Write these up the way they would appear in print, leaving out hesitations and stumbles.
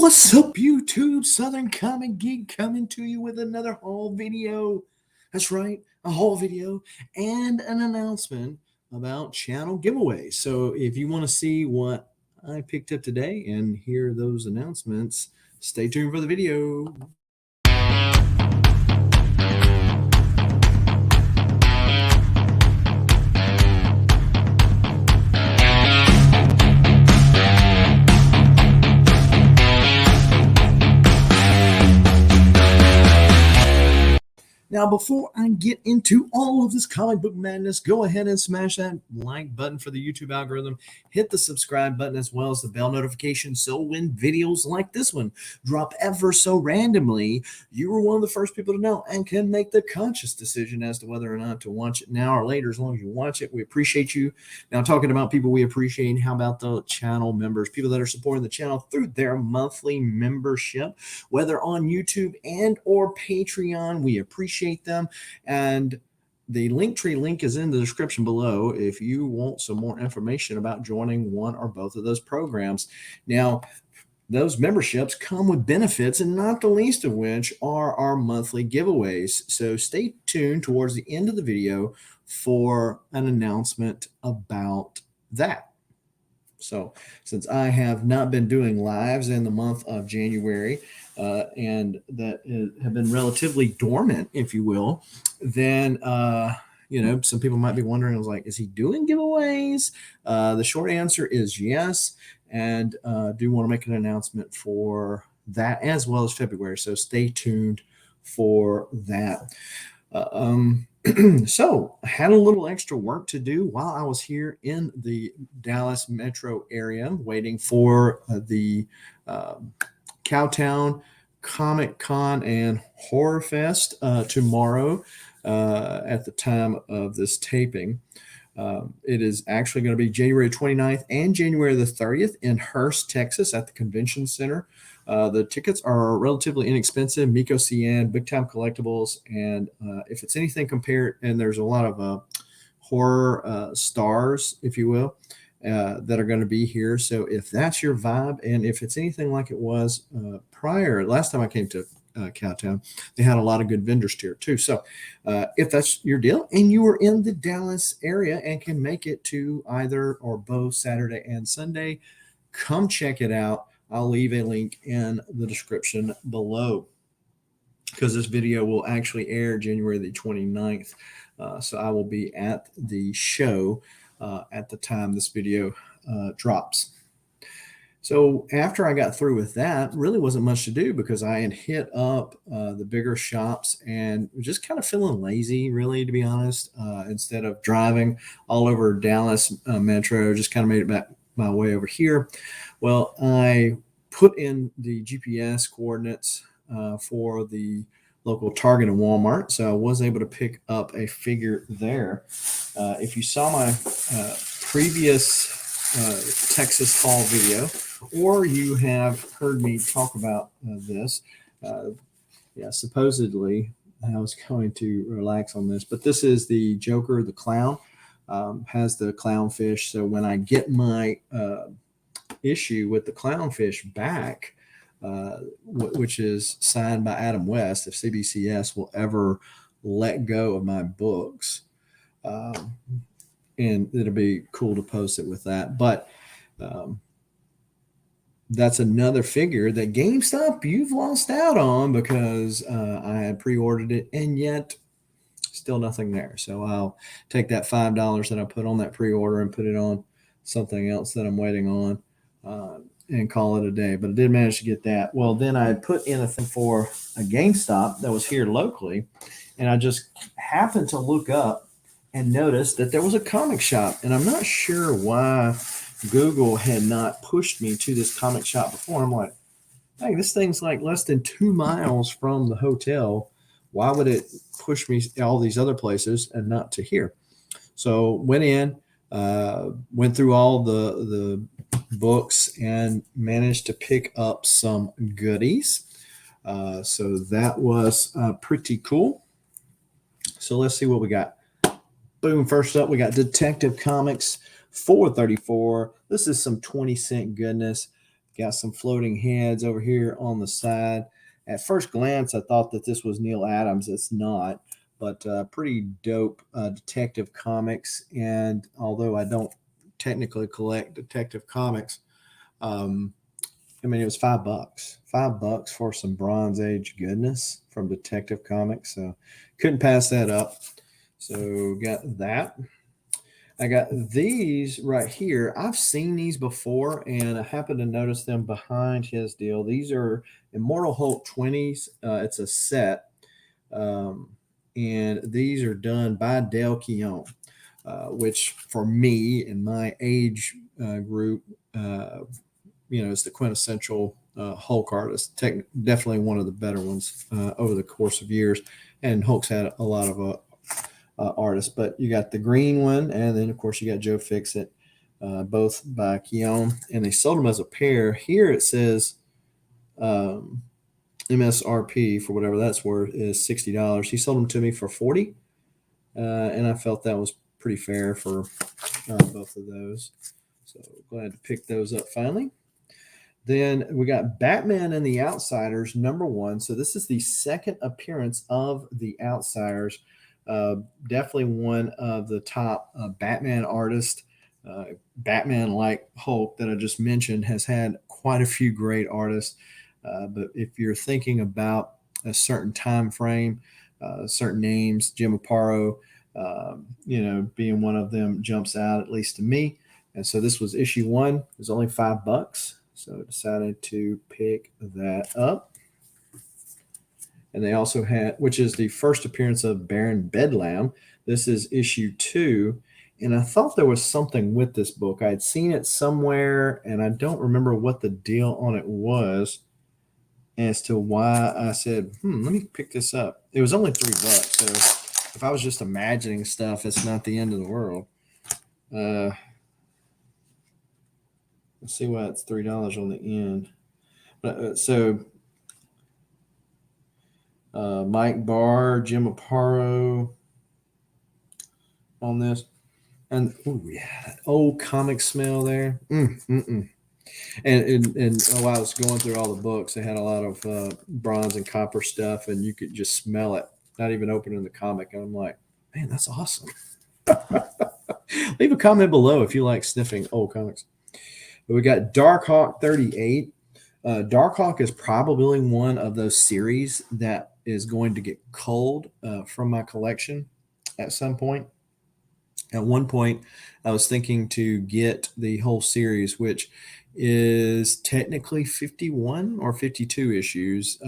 What's up, YouTube? Southern Comic Geek coming to you with another haul video. That's right, a haul video and an announcement about channel giveaways. So if you want to see what I picked up today and hear those announcements, stay tuned for the video. Now, before I get into all of this comic book madness, go ahead and smash that like button for the YouTube algorithm. Hit the subscribe button as well as the bell notification so when videos like this one drop ever so randomly, you are one of the first people to know and can make the conscious decision as to whether or not to watch it now or later. As long as you watch it, we appreciate you. Now, talking about people we appreciate, how about the channel members, people that are supporting the channel through their monthly membership, whether on YouTube and or Patreon. We appreciate them, and the Linktree link is in the description below if you want some more information about joining one or both of those programs. Now, those memberships come with benefits, and not the least of which are our monthly giveaways. So stay tuned towards the end of the video for an announcement about that. So since I have not been doing lives in the month of January and that have been relatively dormant, if you will, then, some people might be wondering, I was like, is he doing giveaways? The short answer is yes. And do want to make an announcement for that as well as February. So stay tuned for that. So I had a little extra work to do while I was here in the Dallas metro area waiting for the Cowtown Comic Con and Horror Fest tomorrow at the time of this taping. It is actually going to be January 29th and January the 30th in Hurst, Texas at the Convention Center. The tickets are relatively inexpensive, Miko CN, big time collectibles. And if it's anything compared, and there's a lot of horror stars, if you will, that are going to be here. So if that's your vibe, and if it's anything like it was last time I came to Cowtown, they had a lot of good vendors here too. So if that's your deal and you are in the Dallas area and can make it to either or both Saturday and Sunday, come check it out. I'll leave a link in the description below because this video will actually air January the 29th. So I will be at the show at the time this video drops. So after I got through with that, really wasn't much to do because I had hit up the bigger shops and just kind of feeling lazy, really, to be honest. Instead of driving all over Dallas metro, just kind of made it back my way over here. Well, I put in the GPS coordinates for the local Target and Walmart, so I was able to pick up a figure there. If you saw my previous Texas haul video, or you have heard me talk about this, supposedly I was going to relax on this, but this is the Joker, the clown, has the clownfish. So when I get my issue with the clownfish back, which is signed by Adam West, if CBCS will ever let go of my books, and it'll be cool to post it with that. But that's another figure that GameStop, you've lost out on because I had pre-ordered it and yet still nothing there. So I'll take that $5 that I put on that pre-order and put it on something else that I'm waiting on and call it a day. But I did manage to get that. Well, then I put in a thing for a GameStop that was here locally, and I just happened to look up and notice that there was a comic shop, and I'm not sure why Google had not pushed me to this comic shop before. I'm like, hey, this thing's like less than 2 miles from the hotel. Why would it push me all these other places and not to here? So went in, went through all the books and managed to pick up some goodies. So that was pretty cool. So let's see what we got. Boom, first up, we got Detective Comics $4.34. This is some 20-cent goodness. Got some floating heads over here on the side. At first glance, I thought that this was Neil Adams. It's not, but pretty dope detective comics. And although I don't technically collect detective comics, um, I mean, it was $5. $5 for some Bronze Age goodness from Detective Comics. So couldn't pass that up. So got that. I got these right here. I've seen these before, and I happened to notice them behind his deal. These are Immortal Hulk 20s. It's a set, um, and these are done by Dale Keown, which for me and my age group, is the quintessential Hulk artist. Definitely one of the better ones over the course of years. And Hulk's had a lot of artists, but you got the green one, and then of course you got Joe Fixit, both by Keown, and they sold them as a pair. Here it says um, MSRP for whatever that's worth is $60. He sold them to me for $40, and I felt that was pretty fair for both of those. So glad to pick those up finally. Then we got Batman and the Outsiders #1. So this is the second appearance of the Outsiders. Definitely one of the top Batman artists. Batman, like Hulk, that I just mentioned, has had quite a few great artists. But if you're thinking about a certain time frame, certain names, Jim Aparo, being one of them jumps out, at least to me. And so this was issue 1. It was only $5. So I decided to pick that up. And they also had, which is the first appearance of Baron Bedlam. This is issue 2. And I thought there was something with this book. I had seen it somewhere, and I don't remember what the deal on it was as to why I said, let me pick this up. It was only $3. So if I was just imagining stuff, it's not the end of the world. Let's see why it's $3 on the end. But Mike Barr, Jim Aparo on this, and old comic smell there. And while I was going through all the books, they had a lot of bronze and copper stuff, and you could just smell it. Not even opening the comic, and I'm like, man, that's awesome. Leave a comment below if you like sniffing old comics. But we got Darkhawk 38. Darkhawk is probably one of those series that is going to get culled from my collection at some point. At one point, I was thinking to get the whole series, which is technically 51 or 52 issues.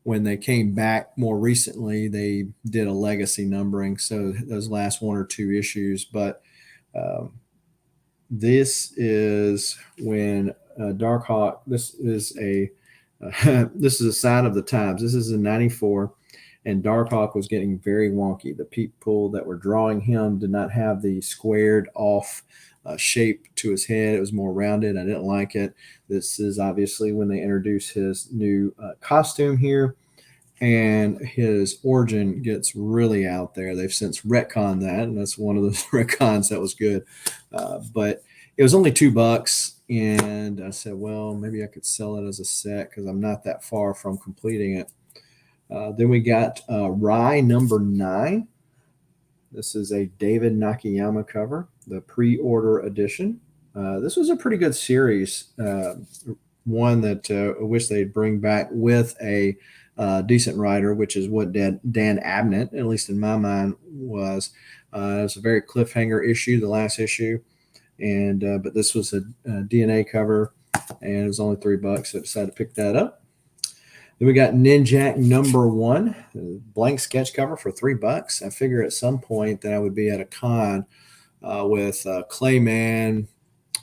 When they came back more recently, they did a legacy numbering, so those last 1 or 2 issues. But this is when Darkhawk. This is a sign of the times. This is in '94, and Darkhawk was getting very wonky. The people that were drawing him did not have the squared off shape to his head. It was more rounded. I didn't like it. This is obviously when they introduce his new costume here, and his origin gets really out there. They've since retconned that, and that's one of those retcons that was good. But it was only $2, and I said, well, maybe I could sell it as a set because I'm not that far from completing it. Then we got Rye #9. This is a David Nakayama cover, the pre-order edition. This was a pretty good series, one that I wish they'd bring back with a decent writer, which is what Dan Abnett, at least in my mind, was. It was a very cliffhanger issue, the last issue, and but this was a DNA cover, and it was only $3, so I decided to pick that up. Then we got Ninjak #1, blank sketch cover for $3. I figure at some point that I would be at a con with Clayman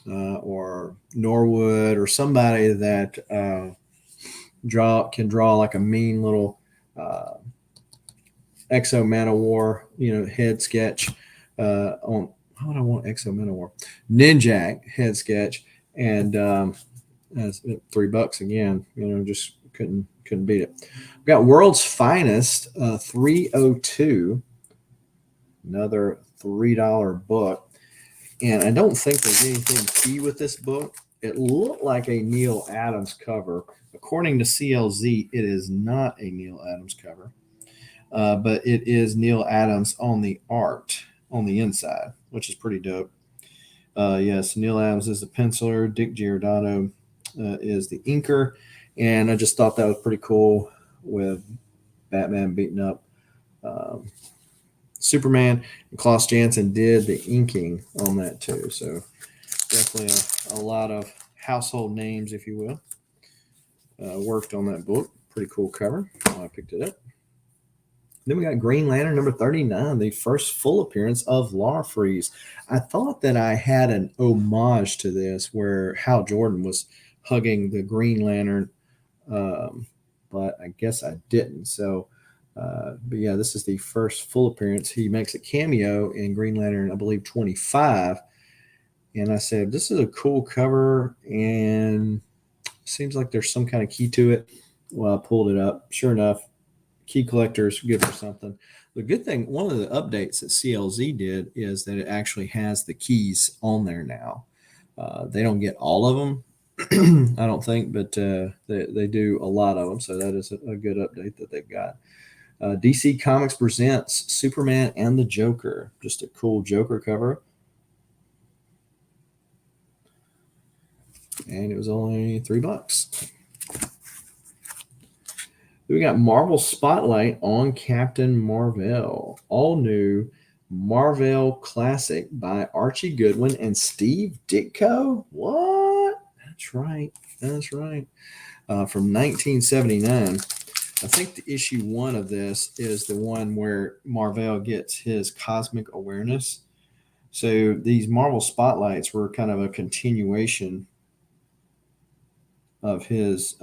or Norwood or somebody that can draw like a mean little Exo Manowar, head sketch on. How would I want Exo Manowar? Ninjak head sketch, and that's $3 again. Just couldn't beat it. We got World's Finest 302, another $3 book, and I don't think there's anything key with this book. it looked like a Neil Adams cover. According to CLZ, it is not a Neil Adams cover, but it is Neil Adams on the art on the inside, which is pretty dope. Yes, Neil Adams is the penciler. Dick Giordano is the inker. And I just thought that was pretty cool with Batman beating up Superman. And Klaus Janson did the inking on that too. So definitely a lot of household names, if you will, worked on that book. Pretty cool cover. I picked it up. Then we got Green Lantern number 39, the first full appearance of Lar Freeze. I thought that I had an homage to this where Hal Jordan was hugging the Green Lantern, but I guess I didn't. So, but yeah, this is the first full appearance. He makes a cameo in Green Lantern, I believe, 25. And I said, this is a cool cover, and seems like there's some kind of key to it. Well, I pulled it up. Sure enough, key collectors, good for something. The good thing, one of the updates that CLZ did is that it actually has the keys on there now. They don't get all of them, I don't think, but they do a lot of them. So that is a good update that they've got. DC Comics presents Superman and the Joker. Just a cool Joker cover. And it was only $3. We got Marvel Spotlight on Captain Marvel. All new Marvel Classic by Archie Goodwin and Steve Ditko. What? That's right. That's right. From 1979. I think the issue 1 of this is the one where Marvel gets his cosmic awareness. So these Marvel Spotlights were kind of a continuation of his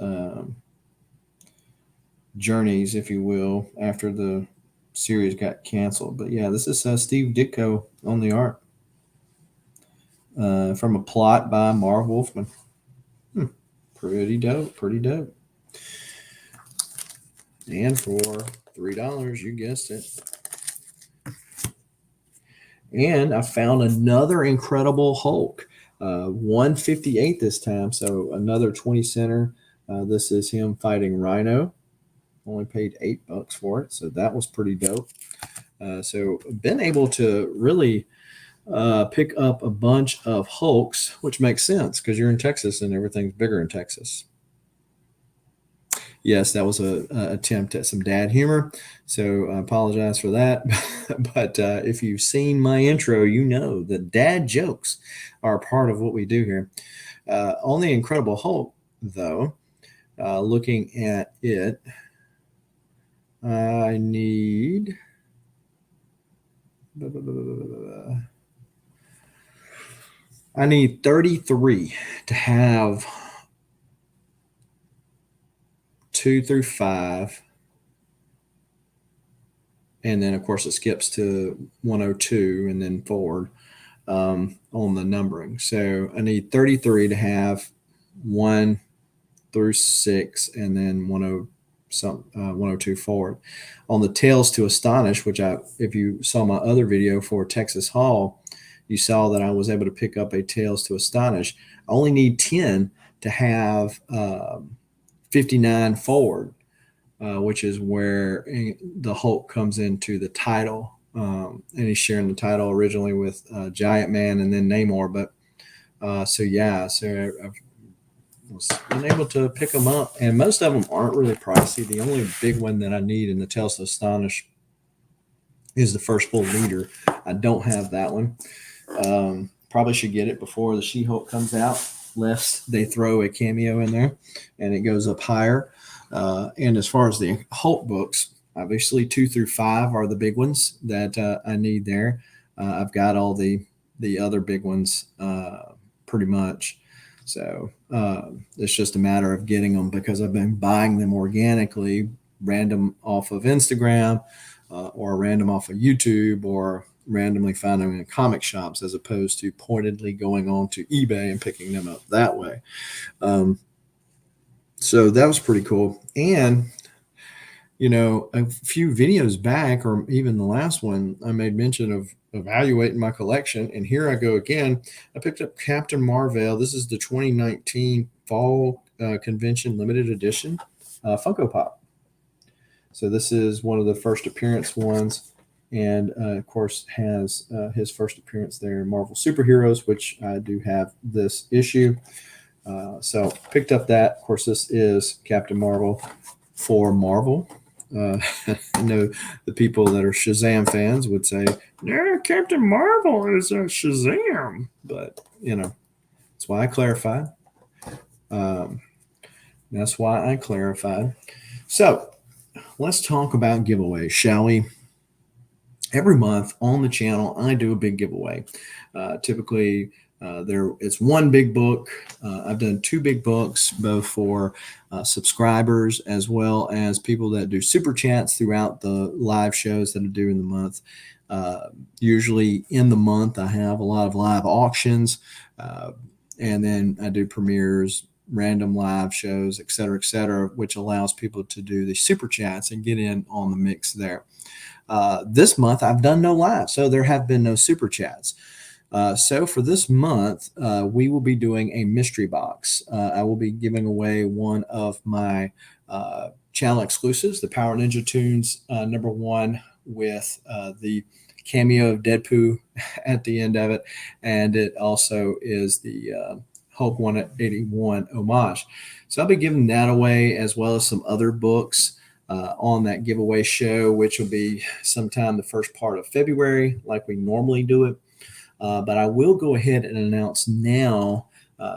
journeys, if you will, after the series got canceled. But yeah, this is Steve Ditko on the art from a plot by Marv Wolfman. Pretty dope, pretty dope. And for $3, you guessed it. And I found another Incredible Hulk, 158 this time, so another 20 center. This is him fighting Rhino. Only paid $8 for it, so that was pretty dope. So been able to really pick up a bunch of Hulks, which makes sense because you're in Texas and everything's bigger in Texas. Yes, that was a attempt at some dad humor, so I apologize for that. But if you've seen my intro, you know that dad jokes are a part of what we do here. On the Incredible Hulk, though, looking at it, I need 33 to have 2 through 5. And then, of course, it skips to 102 and then forward on the numbering. So I need 33 to have 1 through 6 and then 102 forward. On the Tales to Astonish, which if you saw my other video for Texas Hall, you saw that I was able to pick up a Tales to Astonish. I only need 10 to have 59 forward, which is where the Hulk comes into the title. And he's sharing the title originally with Giant Man and then Namor. But so I've was unable to pick them up, and most of them aren't really pricey. The only big one that I need in the Tales to Astonish is the first full leader. I don't have that one. Probably should get it before the She-Hulk comes out, lest they throw a cameo in there and it goes up higher. And as far as the Hulk books, obviously 2 through 5 are the big ones that I need there. I've got all the other big ones pretty much. So it's just a matter of getting them because I've been buying them organically, random off of Instagram or random off of YouTube or randomly finding them in comic shops as opposed to pointedly going on to eBay and picking them up that way. So that was pretty cool. And A few videos back, or even the last one, I made mention of evaluating my collection. And here I go again. I picked up Captain Marvel. This is the 2019 Fall Convention Limited Edition Funko Pop. So this is one of the first appearance ones. And of course, has his first appearance there in Marvel Superheroes, which I do have this issue. So picked up that. Of course, this is Captain Marvel for Marvel. I know the people that are Shazam fans would say, "Yeah, Captain Marvel is a Shazam," but that's why I clarified. Um, that's why I clarified. So let's talk about giveaways, shall we? Every month on the channel, I do a big giveaway. Typically, it's one big book. I've done two big books, both for subscribers as well as people that do super chats throughout the live shows that I do in the month. Usually in the month, I have a lot of live auctions, and then I do premieres, random live shows, et cetera, which allows people to do the super chats and get in on the mix there. This month, I've done no live, so there have been no super chats. So for this month, we will be doing a mystery box. I will be giving away one of my channel exclusives, the Power Ninja Tunes #1 with the cameo of Deadpool at the end of it. And it also is the Hulk 181 homage. So I'll be giving that away as well as some other books on that giveaway show, which will be sometime the first part of February, like we normally do it. But I will go ahead and announce now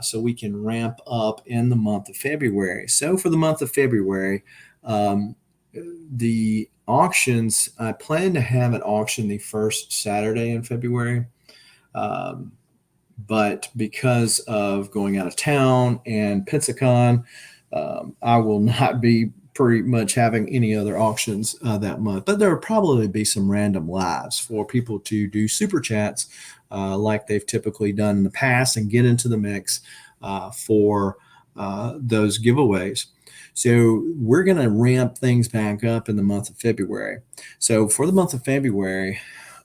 so we can ramp up in the month of February. So for the month of February, the auctions, I plan to have an auction the first Saturday in February. But because of going out of town and Pensacon, I will not be pretty much having any other auctions that month. But there will probably be some random lives for people to do super chats like they've typically done in the past and get into the mix for those giveaways. So we're going to ramp things back up in the month of February. So for the month of February,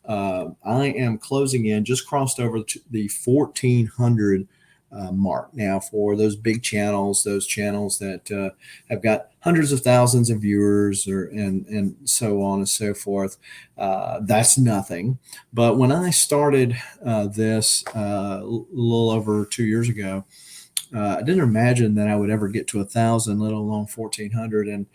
I am closing in, just crossed over to the 1,400 mark now for those big channels, those channels that have got hundreds of thousands of viewers and so on and so forth. That's nothing. But when I started this a little over 2 years ago, I didn't imagine that I would ever get to 1,000, let alone 1,400. And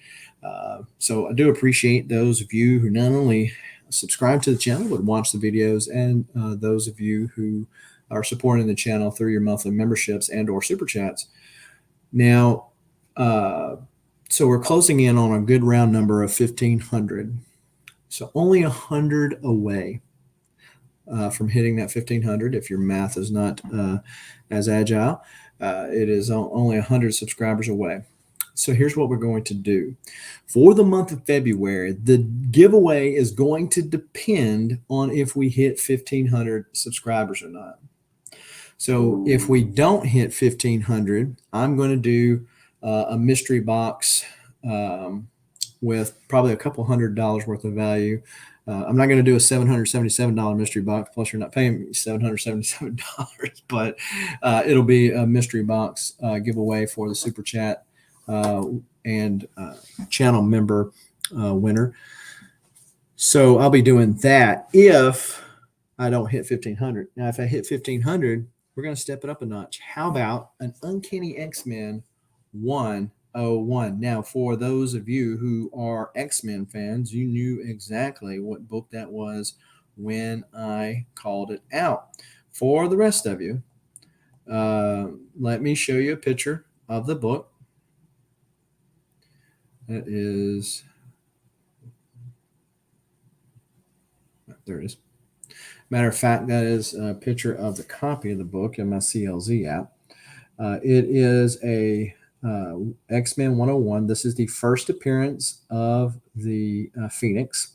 so I do appreciate those of you who not only subscribe to the channel but watch the videos, and those of you who are supporting the channel through your monthly memberships and or super chats. Now, so we're closing in on a good round number of 1,500. So only 100 away from hitting that 1,500. If your math is not as agile, it is only 100 subscribers away. So here's what we're going to do. For the month of February, the giveaway is going to depend on if we hit 1,500 subscribers or not. So if we don't hit 1,500, I'm going to do a mystery box with probably a couple $100 worth of value. I'm not going to do a $777 mystery box, plus you're not paying me $777, but it'll be a mystery box giveaway for the super chat and channel member winner. So I'll be doing that if I don't hit 1,500. Now, if I hit 1,500, we're going to step it up a notch. How about an Uncanny X-Men 101? Now, for those of you who are X-Men fans, you knew exactly what book that was when I called it out. For the rest of you, let me show you a picture of the book. That is, there it is. Matter of fact, that is a picture of the copy of the book in my CLZ app. It is a X-Men 101. This is the first appearance of the Phoenix.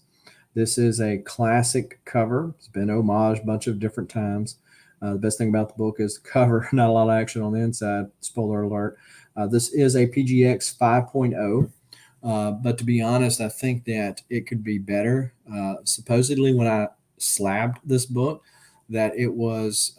This is a classic cover. It's been homaged a bunch of different times. The best thing about the book is the cover, not a lot of action on the inside. Spoiler alert. This is a PGX 5.0. But to be honest, I think that it could be better. Supposedly, when I slabbed this book, that it was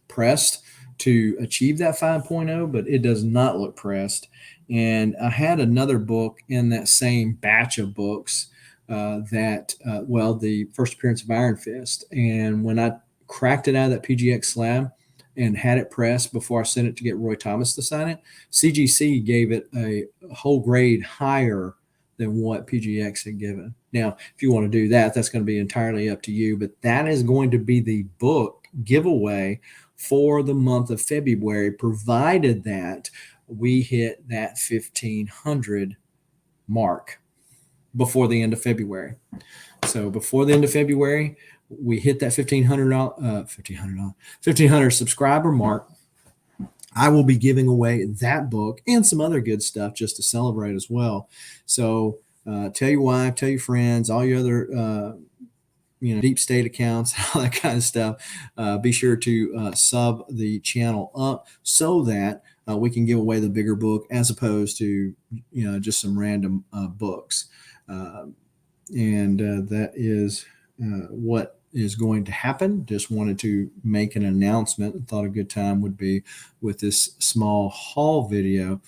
pressed to achieve that 5.0, but it does not look pressed. And I had another book in that same batch of books the first appearance of Iron Fist. And when I cracked it out of that PGX slab and had it pressed before I sent it to get Roy Thomas to sign it, CGC gave it a whole grade higher than what PGX had given. Now, if you want to do that, that's going to be entirely up to you, but that is going to be the book giveaway for the month of February, provided that we hit that 1,500 mark before the end of February. So before the end of February, we hit that $1,500 subscriber mark. I will be giving away that book and some other good stuff just to celebrate as well. So tell your wife, tell your friends, all your other deep state accounts, all that kind of stuff. Be sure to sub the channel up so that we can give away the bigger book as opposed to just some random books. That is what is going to happen. Just wanted to make an announcement. Thought a good time would be with this small haul video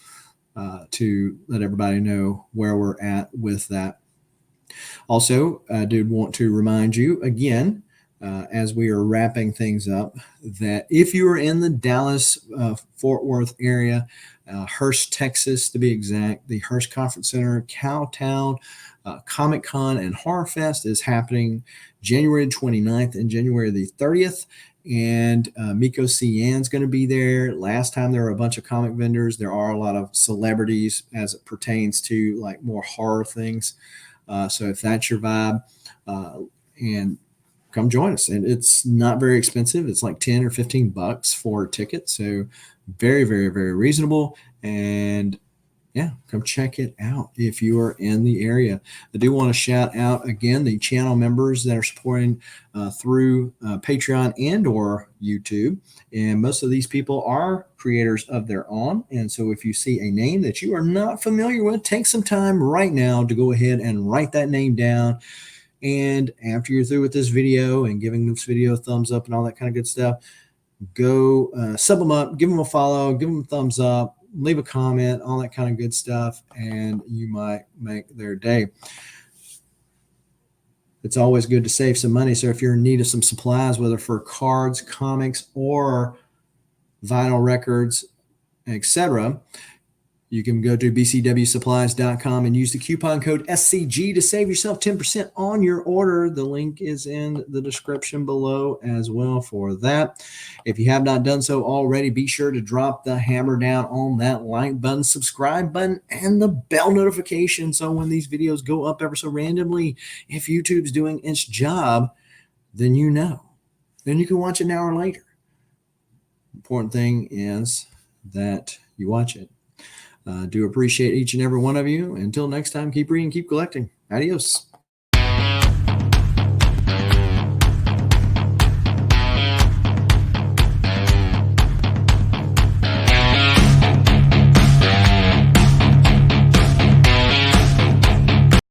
to let everybody know where we're at with that. Also, I did want to remind you again, as we are wrapping things up, that if you are in the Dallas, Fort Worth area, Hurst, Texas, to be exact, the Hurst Conference Center, Cowtown, Comic-Con and Horror Fest is happening January 29th and January the 30th. And Miko Cian's going to be there. Last time there were a bunch of comic vendors. There are a lot of celebrities as it pertains to like more horror things. So if that's your vibe, and come join us. And it's not very expensive. It's like 10 or 15 bucks for a ticket. So very, very, very reasonable. And yeah, come check it out if you are in the area. I do want to shout out again the channel members that are supporting through Patreon and or YouTube. And most of these people are creators of their own. And so if you see a name that you are not familiar with, take some time right now to go ahead and write that name down. And after you're through with this video and giving this video a thumbs up and all that kind of good stuff, go sub them up, give them a follow, give them a thumbs up, leave a comment, all that kind of good stuff, and you might make their day. It's always good to save some money. So if you're in need of some supplies, whether for cards, comics, or vinyl records, etc., you can go to bcwsupplies.com and use the coupon code SCG to save yourself 10% on your order. The link is in the description below as well for that. If you have not done so already, be sure to drop the hammer down on that like button, subscribe button, and the bell notification. So when these videos go up ever so randomly, if YouTube's doing its job, then you know. Then you can watch it an hour later. Important thing is that you watch it. Do appreciate each and every one of you. Until next time, keep reading, keep collecting. Adios.